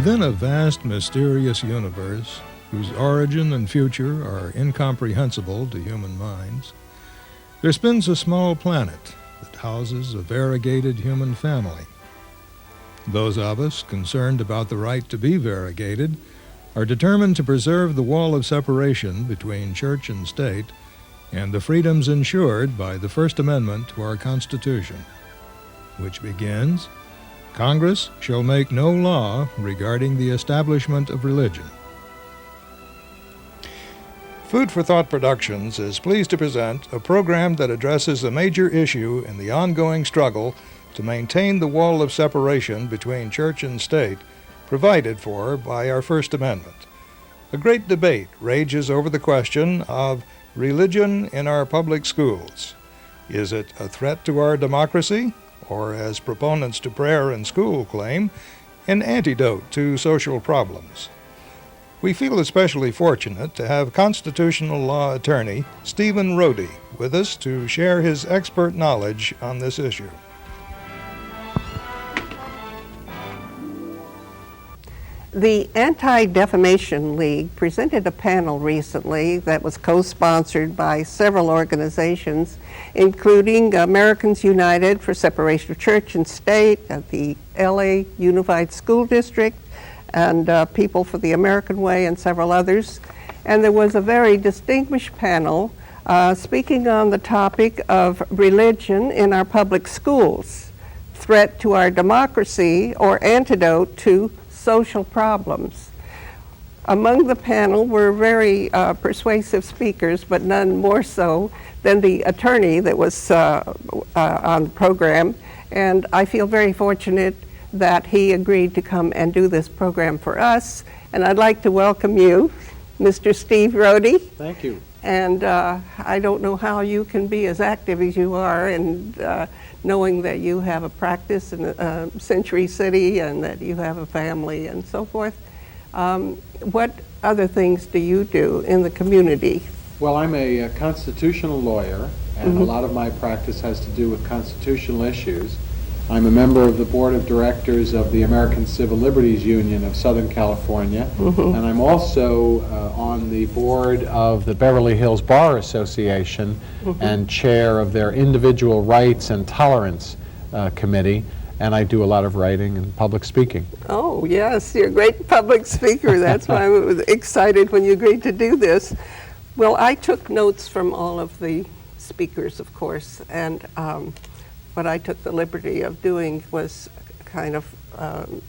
Within a vast, mysterious universe, whose origin and future are incomprehensible to human minds, there spins a small planet that houses a variegated human family. Those of us concerned about the right to be variegated are determined to preserve the wall of separation between church and state and the freedoms ensured by the First Amendment to our Constitution, which begins, Congress shall make no law regarding the establishment of religion. Food for Thought Productions is pleased to present a program that addresses a major issue in the ongoing struggle to maintain the wall of separation between church and state provided for by our First Amendment. A great debate rages over the question of religion in our public schools. Is it a threat to our democracy, or, as proponents to prayer in school claim, an antidote to social problems? We feel especially fortunate to have constitutional law attorney Steven Rohde with us to share his expert knowledge on this issue. The Anti-Defamation League presented a panel recently that was co-sponsored by several organizations, including Americans United for Separation of Church and State, the LA Unified School District, and People for the American Way, and several others. And there was a very distinguished panel speaking on the topic of religion in our public schools, threat to our democracy or antidote to social problems. Among the panel were very persuasive speakers, but none more so than the attorney that was on the program. And I feel very fortunate that he agreed to come and do this program for us. And I'd like to welcome you, Mr. Steve Rohde. Thank you. And I don't know how you can be as active as you are, and knowing that you have a practice in Century City and that you have a family and so forth. What other things do you do in the community? Well, I'm a constitutional lawyer, and a lot of my practice has to do with constitutional issues. I'm a member of the board of directors of the American Civil Liberties Union of Southern California, and I'm also on the board of the Beverly Hills Bar Association and chair of their Individual Rights and Tolerance Committee, and I do a lot of writing and public speaking. Oh, yes, you're a great public speaker. That's why I was excited when you agreed to do this. Well, I took notes from all of the speakers, of course, and what I took the liberty of doing was kind of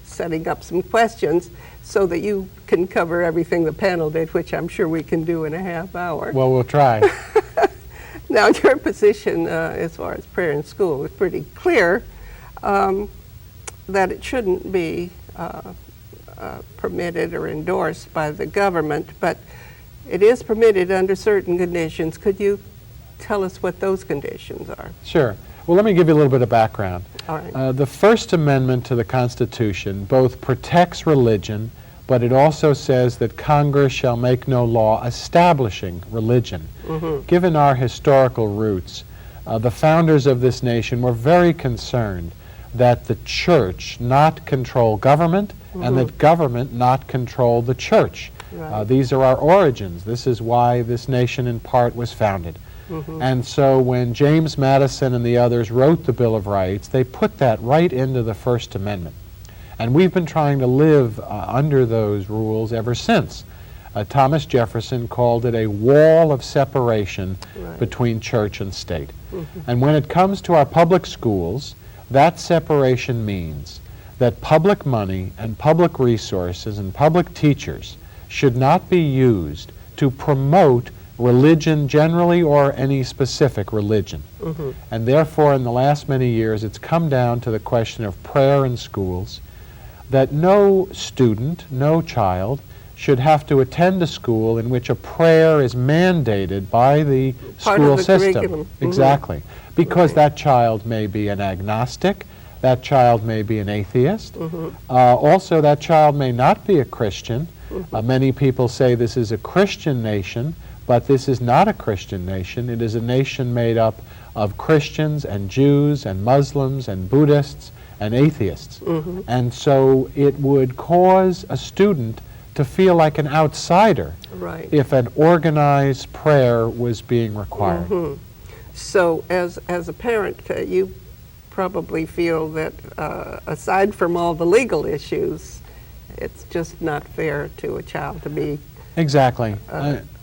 setting up some questions so that you can cover everything the panel did, which I'm sure we can do in a half hour. Well, we'll try. Now, your position as far as prayer in school is pretty clear, that it shouldn't be permitted or endorsed by the government, but it is permitted under certain conditions. Could you tell us what those conditions are? Sure. Well, let me give you a little bit of background. All right. The First Amendment to the Constitution both protects religion, but it also says that Congress shall make no law establishing religion. Given our historical roots, the founders of this nation were very concerned that the church not control government and that government not control the church. Right. These are our origins. This is why this nation in part was founded. And so when James Madison and the others wrote the Bill of Rights, they put that right into the First Amendment. And we've been trying to live under those rules ever since. Thomas Jefferson called it a wall of separation between church and state. And when it comes to our public schools, that separation means that public money and public resources and public teachers should not be used to promote religion generally or any specific religion. And therefore, in the last many years, it's come down to the question of prayer in schools, that no student, no child, should have to attend a school in which a prayer is mandated by the school system. Curriculum. Exactly. Because that child may be an agnostic, that child may be an atheist. Also, that child may not be a Christian. Many people say this is a Christian nation, but this is not a Christian nation. It is a nation made up of Christians and Jews and Muslims and Buddhists and atheists. And so it would cause a student to feel like an outsider Right. if an organized prayer was being required. So as a parent, you probably feel that aside from all the legal issues, it's just not fair to a child to be Exactly.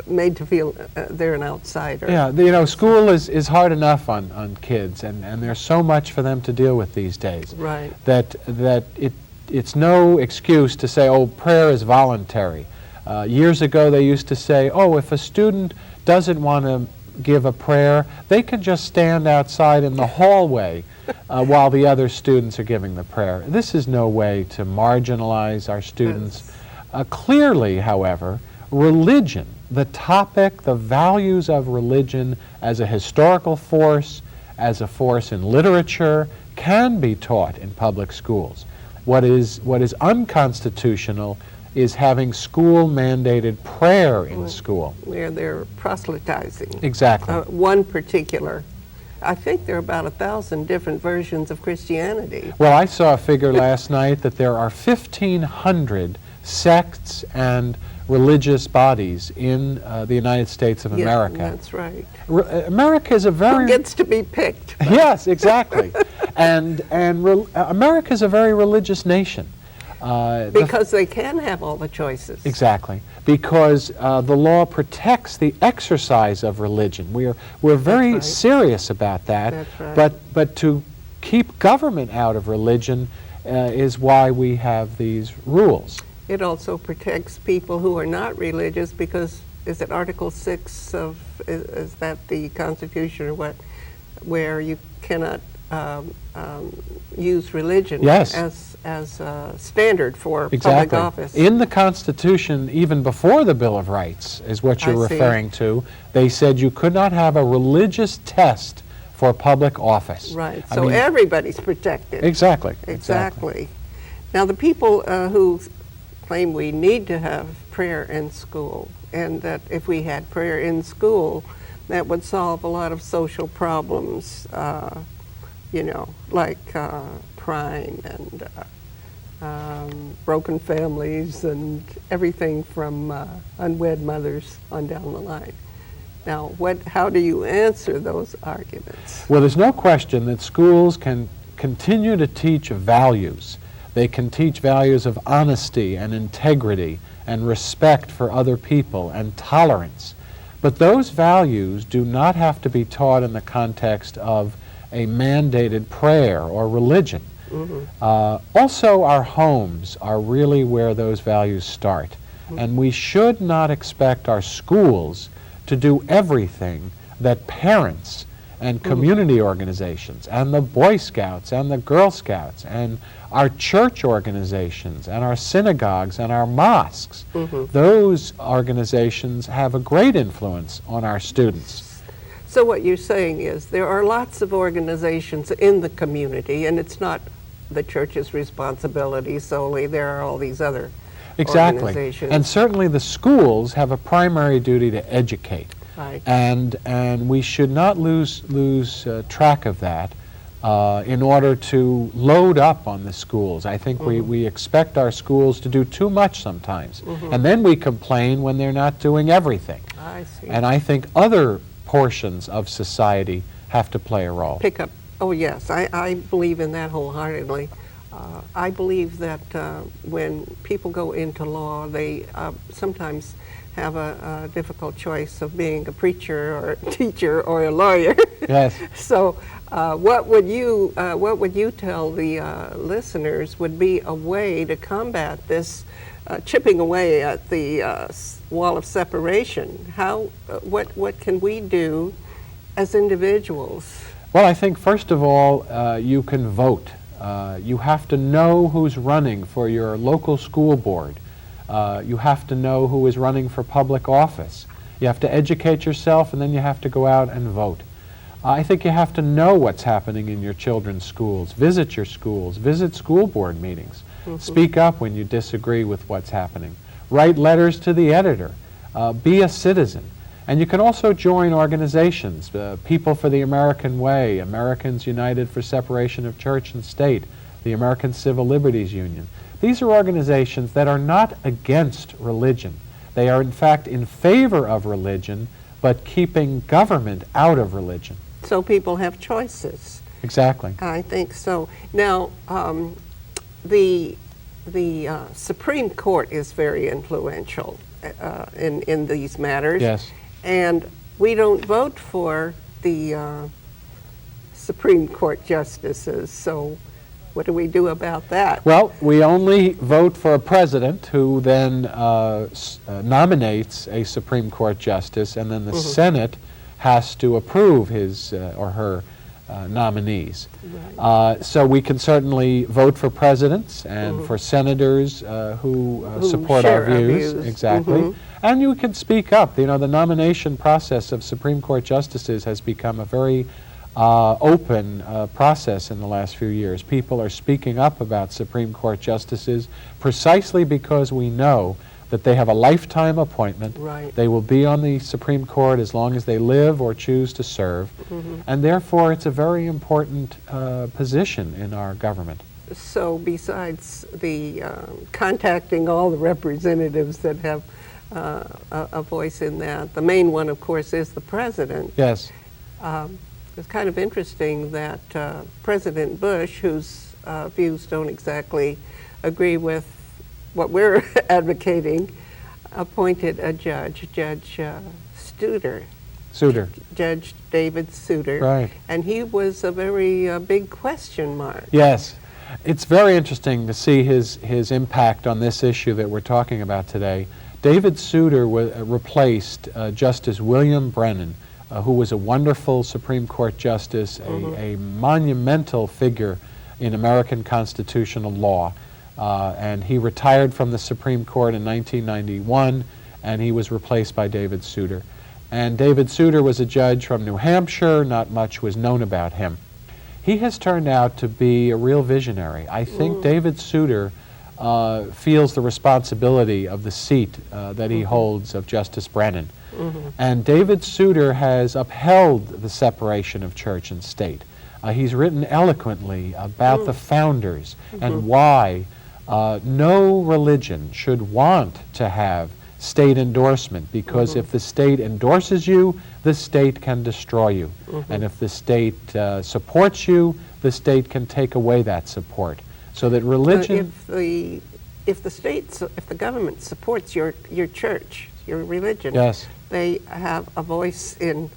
made to feel they're an outsider. Yeah, you know, school is hard enough on kids, and there's so much for them to deal with these days. Right. That it's no excuse to say, oh, prayer is voluntary. Years ago, they used to say, oh, if a student doesn't want to give a prayer, they can just stand outside in the hallway while the other students are giving the prayer. This is no way to marginalize our students. Clearly, however, religion, the topic, the values of religion as a historical force, as a force in literature, can be taught in public schools. What is unconstitutional is having school-mandated prayer in school. Where they're proselytizing. Exactly. One particular. I think there are about 1,000 different versions of Christianity. Well, I saw a figure last night that there are 1,500 sects and religious bodies in the United States of America. Yeah, that's right. America is a very... Who gets to be picked? Yes, exactly. and America is a very religious nation. Because they can have all the choices. Exactly. Because the law protects the exercise of religion. We're very right. serious about that. That's right. But to keep government out of religion is why we have these rules. It also protects people who are not religious because, is it Article 6 of, is that the Constitution or what, where you cannot use religion Yes. as a standard for Exactly. public office. In the Constitution, even before the Bill of Rights, is what you're I see. referring to, they said you could not have a religious test for public office. Right, I so mean, everybody's protected. Exactly. Exactly. Now the people who claim we need to have prayer in school, and that if we had prayer in school, that would solve a lot of social problems, you know, like crime and broken families and everything from unwed mothers on down the line. Now, how do you answer those arguments? Well, there's no question that schools can continue to teach values. They can teach values of honesty and integrity and respect for other people and tolerance. But those values do not have to be taught in the context of a mandated prayer or religion. Also, our homes are really where those values start. And we should not expect our schools to do everything that parents and community organizations and the Boy Scouts and the Girl Scouts and our church organizations and our synagogues and our mosques, those organizations have a great influence on our students. So what you're saying is there are lots of organizations in the community, and it's not the church's responsibility solely. There are all these other organizations. And certainly the schools have a primary duty to educate. Right. And we should not lose track of that in order to load up on the schools. I think we expect our schools to do too much sometimes. And then we complain when they're not doing everything. I see. And I think other portions of society have to play a role. Pick up. Oh, yes. I believe in that wholeheartedly. I believe that when people go into law, they sometimes have a difficult choice of being a preacher or a teacher or a lawyer. Yes. So what would you tell the listeners would be a way to combat this chipping away at the wall of separation? What can we do as individuals? Well, I think first of all, you can vote. You have to know who's running for your local school board. You have to know who is running for public office. You have to educate yourself, and then you have to go out and vote. I think you have to know what's happening in your children's schools. Visit your schools. Visit school board meetings. Speak up when you disagree with what's happening. Write letters to the editor. Be a citizen. And you can also join organizations, People for the American Way, Americans United for Separation of Church and State, the American Civil Liberties Union. These are organizations that are not against religion. They are in fact in favor of religion, but keeping government out of religion. So people have choices. Exactly. I think so. Now, the Supreme Court is very influential in these matters. Yes. And we don't vote for the Supreme Court justices, so what do we do about that? Well, we only vote for a president who then nominates a Supreme Court justice, and then the Senate has to approve his or her nominees. Right. So we can certainly vote for presidents and for senators who support our share our views. views. Exactly. And you can speak up. You know, the nomination process of Supreme Court justices has become a very open process in the last few years. People are speaking up about Supreme Court justices precisely because we know that they have a lifetime appointment. Right. They will be on the Supreme Court as long as they live or choose to serve, and therefore it's a very important position in our government. So besides the contacting all the representatives that have a voice in that, the main one, of course, is the president. Yes. It's kind of interesting that President Bush, whose views don't exactly agree with what we're advocating, appointed a judge, Judge Souter, Judge David Souter. Right. And he was a very big question mark. Yes. It's very interesting to see his impact on this issue that we're talking about today. David Souter replaced Justice William Brennan, who was a wonderful Supreme Court justice, a monumental figure in American constitutional law. And he retired from the Supreme Court in 1991, and he was replaced by David Souter. And David Souter was a judge from New Hampshire. Not much was known about him. He has turned out to be a real visionary. I think David Souter feels the responsibility of the seat that he holds of Justice Brennan. And David Souter has upheld the separation of church and state. He's written eloquently about the founders and why no religion should want to have state endorsement, because if the state endorses you, the state can destroy you. And if the state supports you, the state can take away that support. So that religion... If the government supports your church, your religion, yes, they have a voice in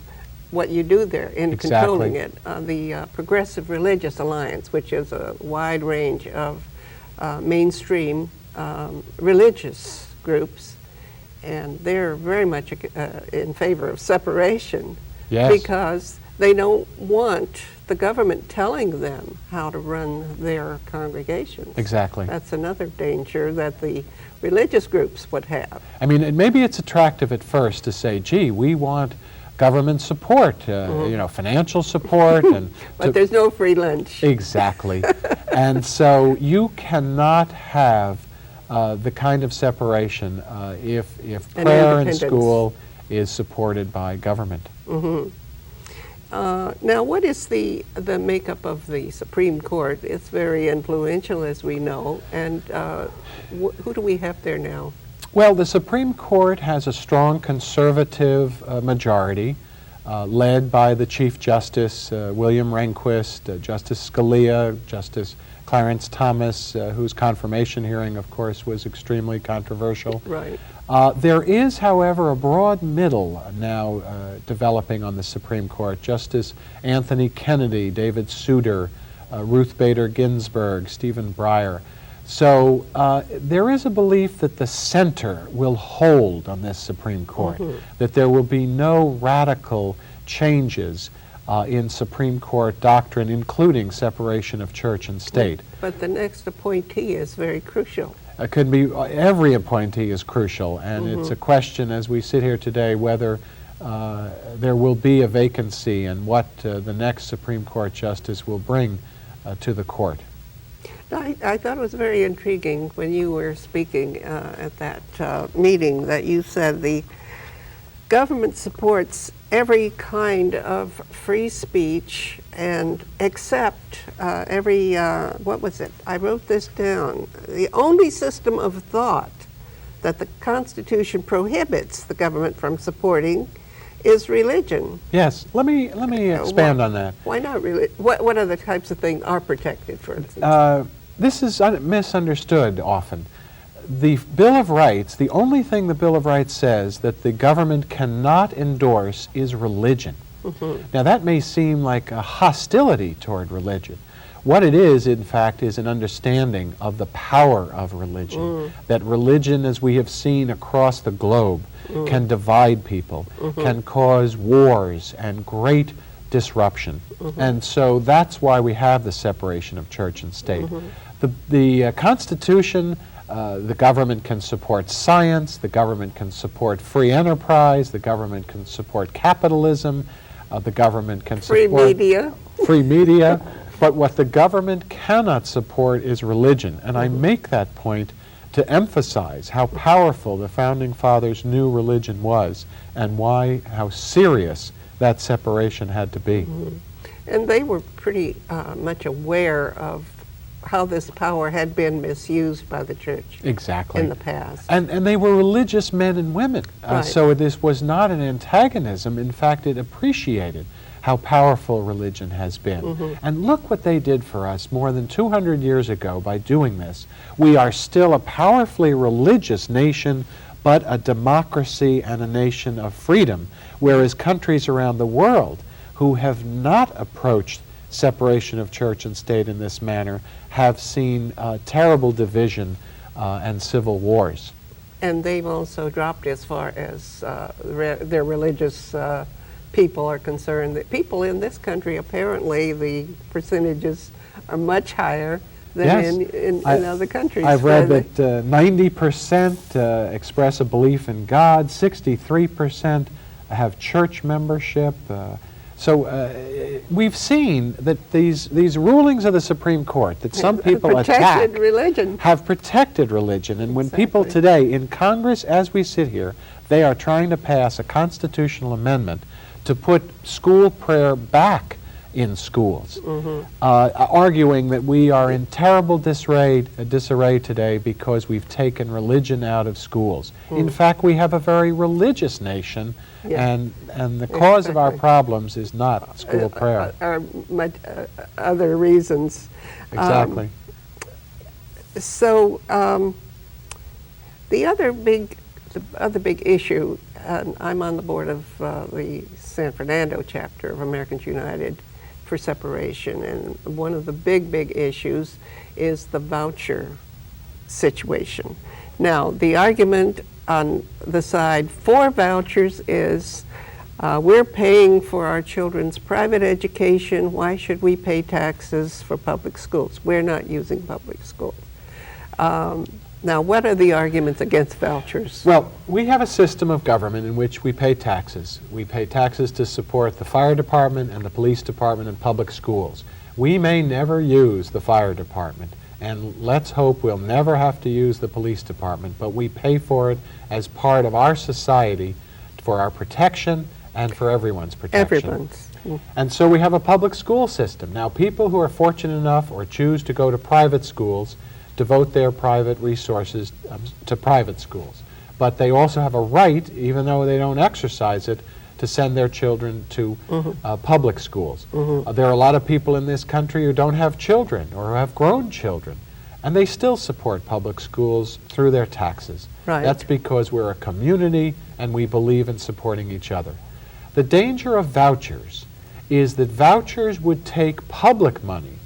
what you do there, in controlling it. The Progressive Religious Alliance, which is a wide range of mainstream religious groups, and they're very much in favor of separation. Yes. Because they don't want the government telling them how to run their congregations. Exactly. That's another danger that the religious groups would have. I mean, maybe it's attractive at first to say, gee, we want government support, you know, financial support. And but there's no free lunch. Exactly. And so you cannot have the kind of separation if prayer in school is supported by government. Now, what is the makeup of the Supreme Court? It's very influential, as we know, and who do we have there now? Well, the Supreme Court has a strong conservative majority, led by the Chief Justice, William Rehnquist, Justice Scalia, Justice Clarence Thomas, whose confirmation hearing, of course, was extremely controversial. Right. There is, however, a broad middle now developing on the Supreme Court. Justice Anthony Kennedy, David Souter, Ruth Bader Ginsburg, Stephen Breyer. So there is a belief that the center will hold on this Supreme Court, that there will be no radical changes in Supreme Court doctrine, including separation of church and state. But the next appointee is very crucial. It could be, every appointee is crucial, and it's a question as we sit here today whether there will be a vacancy and what the next Supreme Court justice will bring to the court. I thought it was very intriguing when you were speaking at that meeting that you said the government supports every kind of free speech and except what was it? I wrote this down. The only system of thought that the Constitution prohibits the government from supporting is religion. Yes, let me expand on that. Why not religion? What other types of things are protected, for instance? This is misunderstood often. The Bill of Rights, the only thing the Bill of Rights says that the government cannot endorse is religion. Now that may seem like a hostility toward religion. What it is, in fact, is an understanding of the power of religion. That religion, as we have seen across the globe, can divide people, can cause wars and great disruption. And so that's why we have the separation of church and state. The Constitution, the government can support science, the government can support free enterprise, the government can support capitalism, the government can support free media. But what the government cannot support is religion. And I make that point to emphasize how powerful the Founding Fathers knew religion was and how serious that separation had to be. And they were pretty much aware of how this power had been misused by the church in the past. And they were religious men and women. So this was not an antagonism. In fact, it appreciated how powerful religion has been. And look what they did for us more than 200 years ago by doing this. We are still a powerfully religious nation, but a democracy and a nation of freedom, whereas countries around the world who have not approached separation of church and state in this manner have seen terrible division and civil wars. And they've also dropped as far as their religious people are concerned. That people in this country, apparently, the percentages are much higher than in other countries. I've read that 90% express a belief in God, 63% have church membership. So we've seen that these rulings of the Supreme Court that some people attack have protected religion. And when people today in Congress, as we sit here, they are trying to pass a constitutional amendment to put school prayer back in schools, arguing that we are in terrible disarray today because we've taken religion out of schools. In fact, we have a very religious nation, and the cause of our problems is not school prayer. Other reasons. Exactly. So the other big issue, and I'm on the board of the San Fernando chapter of Americans United for Separation, and one of the big issues is the voucher situation. Now, the argument on the side for vouchers is we're paying for our children's private education. Why should we pay taxes for public schools? We're not using public schools. Now, what are the arguments against vouchers? Well, we have a system of government in which we pay taxes. We pay taxes to support the fire department and the police department and public schools. We may never use the fire department, and let's hope we'll never have to use the police department, but we pay for it as part of our society for our protection and for everyone's protection. And so we have a public school system. Now, people who are fortunate enough or choose to go to private schools devote their private resources to private schools. But they also have a right, even though they don't exercise it, to send their children to public schools. There are a lot of people in this country who don't have children or who have grown children, and they still support public schools through their taxes. That's because we're a community and we believe in supporting each other. The danger of vouchers is that vouchers would take public money,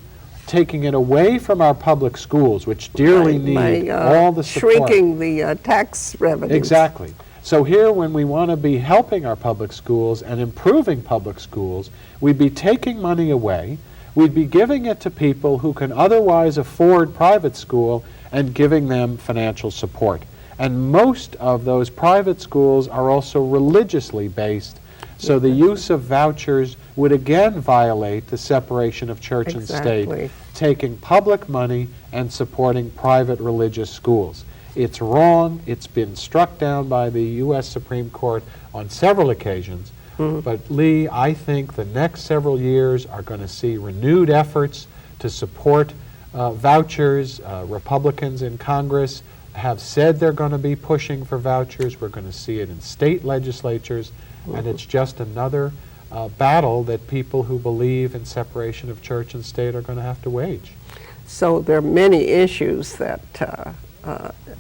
taking it away from our public schools, which dearly need all the support. Shrinking the tax revenues. Exactly. So here, when we want to be helping our public schools and improving public schools, we'd be taking money away, we'd be giving it to people who can otherwise afford private school and giving them financial support. And most of those private schools are also religiously based, so the use of vouchers would again violate the separation of church and state, taking public money and supporting private religious schools. It's wrong. It's been struck down by the U.S. Supreme Court on several occasions. But Lee, I think the next several years are going to see renewed efforts to support vouchers. Republicans in Congress have said they're going to be pushing for vouchers. We're going to see it in state legislatures, and it's just another battle that people who believe in separation of church and state are going to have to wage. So there are many issues that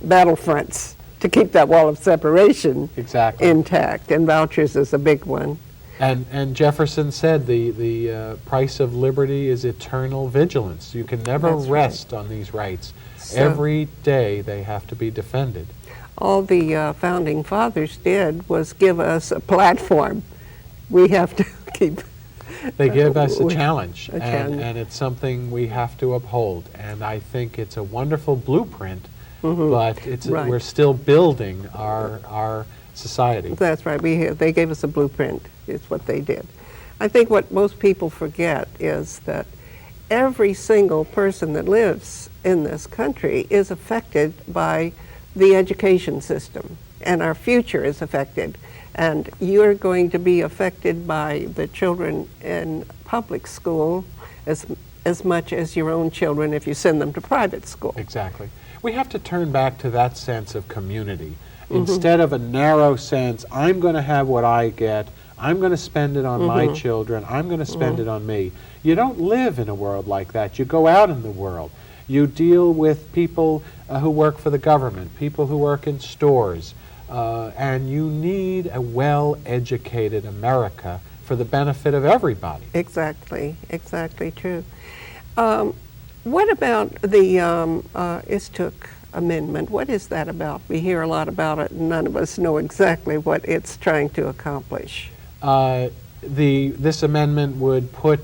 battlefronts to keep that wall of separation intact, and vouchers is a big one. And Jefferson said the price of liberty is eternal vigilance. You can never rest on these rights. So every day they have to be defended. All the founding fathers did was give us a platform. We have to keep... They give us a challenge, and it's something we have to uphold. And I think it's a wonderful blueprint, but it's we're still building our society. That's right. They gave us a blueprint, is what they did. I think what most people forget is that every single person that lives in this country is affected by the education system, and our future is affected. And you're going to be affected by the children in public school as much as your own children if you send them to private school. Exactly. We have to turn back to that sense of community. Instead of a narrow sense, I'm going to have what I get, I'm going to spend it on my children, I'm going to spend it on me. You don't live in a world like that. You go out in the world. You deal with people who work for the government, people who work in stores, and you need a well-educated America for the benefit of everybody. Exactly, exactly true. What about the Istook Amendment? What is that about? We hear a lot about it, and none of us know exactly what it's trying to accomplish. This amendment would put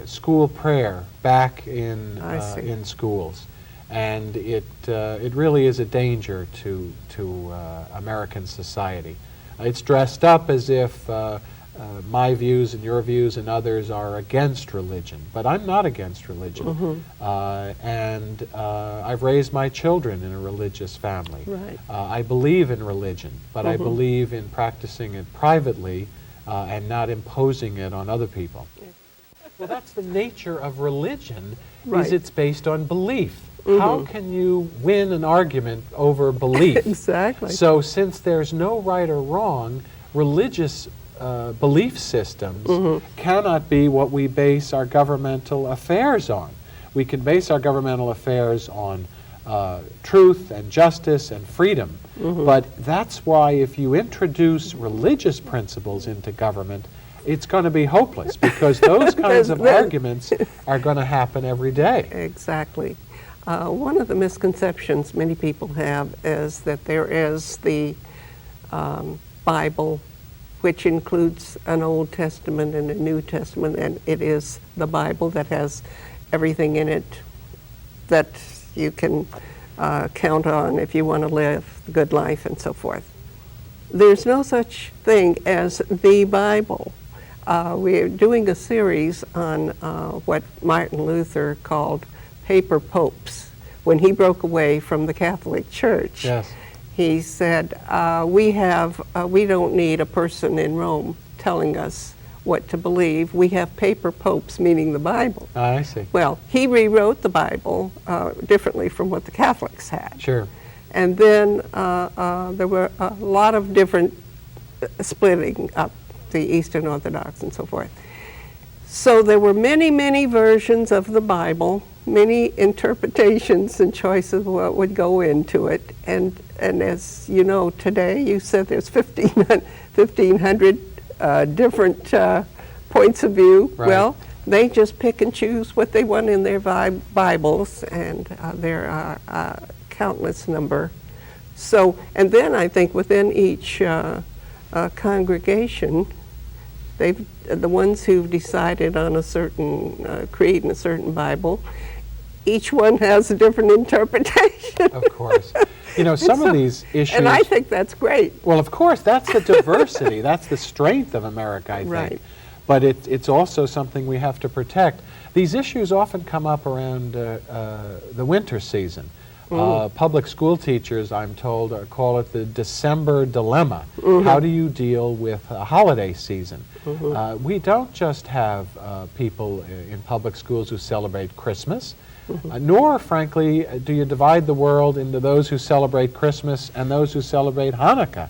school prayer back in schools, and it really is a danger to American society. It's dressed up as if my views and your views and others are against religion, but I'm not against religion. And I've raised my children in a religious family. Right. I believe in religion, but I believe in practicing it privately and not imposing it on other people. Well, that's the nature of religion, is it's based on belief. How can you win an argument over belief? Exactly. So since there's no right or wrong, religious belief systems cannot be what we base our governmental affairs on. We can base our governmental affairs on truth and justice and freedom, but that's why if you introduce religious principles into government, it's going to be hopeless, because those kinds of arguments are going to happen every day. Exactly. One of the misconceptions many people have is that there is the Bible, which includes an Old Testament and a New Testament, and it is the Bible that has everything in it that you can count on if you want to live a good life and so forth. There's no such thing as the Bible. We're doing a series on what Martin Luther called paper popes. When he broke away from the Catholic Church, he said, we don't need a person in Rome telling us what to believe. We have paper popes, meaning the Bible. I see. Well, he rewrote the Bible differently from what the Catholics had. Sure. And then there were a lot of different splitting up, the Eastern Orthodox and so forth. So there were many, many versions of the Bible, many interpretations and choices of what would go into it. And as you know, today, you said there's 1,500 different points of view. Right. Well, they just pick and choose what they want in their Bibles, and there are countless number. So, and then I think within each congregation, the ones who've decided on a certain creed and a certain Bible, each one has a different interpretation. Of course. You know, some of these issues... And I think that's great. Well, of course, that's the diversity. That's the strength of America, I think. Right. But it's also something we have to protect. These issues often come up around the winter season. Public school teachers, I'm told, call it the December dilemma. How do you deal with a holiday season? We don't just have people in public schools who celebrate Christmas, nor, frankly, do you divide the world into those who celebrate Christmas and those who celebrate Hanukkah.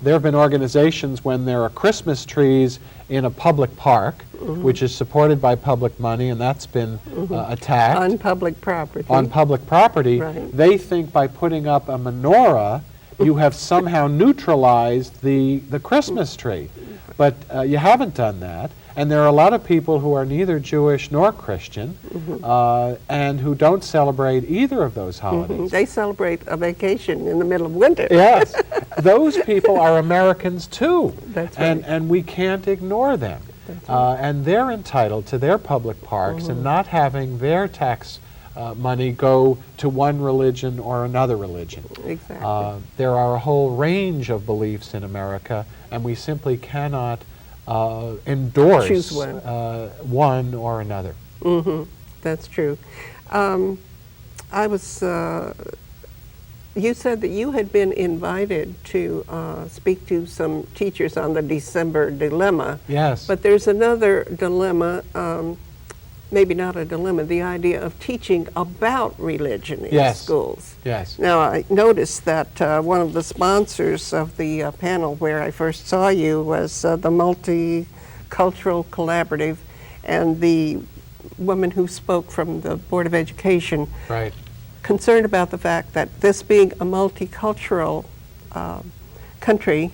There have been organizations when there are Christmas trees in a public park, which is supported by public money, and that's been attacked. On public property. On public property. Right. They think by putting up a menorah, you have somehow neutralized the Christmas tree. But you haven't done that. And there are a lot of people who are neither Jewish nor Christian and who don't celebrate either of those holidays. They celebrate a vacation in the middle of winter. Yes. Those people are Americans too. That's right. And we can't ignore them. That's right. And they're entitled to their public parks and not having their tax money go to one religion or another religion. Exactly. There are a whole range of beliefs in America, and we simply cannot endorse Choose one or another. That's true. I was, you said that you had been invited to speak to some teachers on the December dilemma. Yes. But there's another dilemma, maybe not a dilemma, the idea of teaching about religion in schools. Yes. Now, I noticed that one of the sponsors of the panel where I first saw you was the Multicultural Collaborative, and the woman who spoke from the Board of Education, Right. concerned about the fact that this being a multicultural country,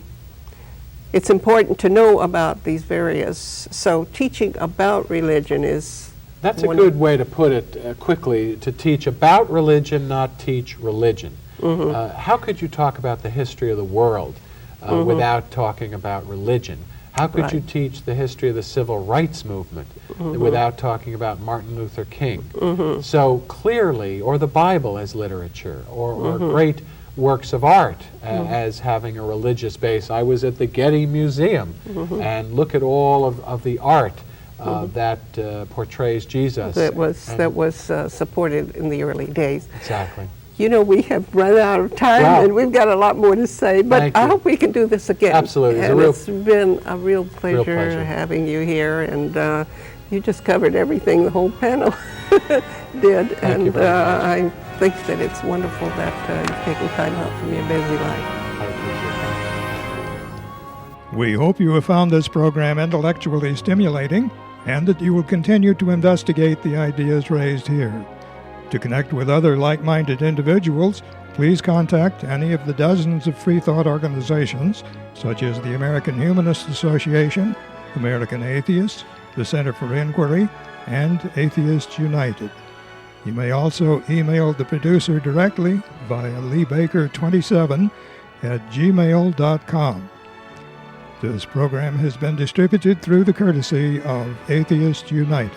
it's important to know about these various, so teaching about religion is That's a good way to put it quickly, to teach about religion, not teach religion. How could you talk about the history of the world without talking about religion? How could you teach the history of the civil rights movement without talking about Martin Luther King? So clearly, or the Bible as literature, or great works of art as having a religious base. I was at the Getty Museum, and look at all of the art that portrays Jesus. that was supported in the early days. Exactly. You know, we have run out of time, and we've got a lot more to say, but I hope we can do this again. Absolutely. It's been a real pleasure having you here, and you just covered everything the whole panel did, and I think that it's wonderful that you've taken time out from your busy life. I appreciate that. We hope you have found this program intellectually stimulating and that you will continue to investigate the ideas raised here. To connect with other like-minded individuals, please contact any of the dozens of free thought organizations, such as the American Humanist Association, American Atheists, the Center for Inquiry, and Atheists United. You may also email the producer directly via leebaker27@gmail.com. This program has been distributed through the courtesy of Atheists United.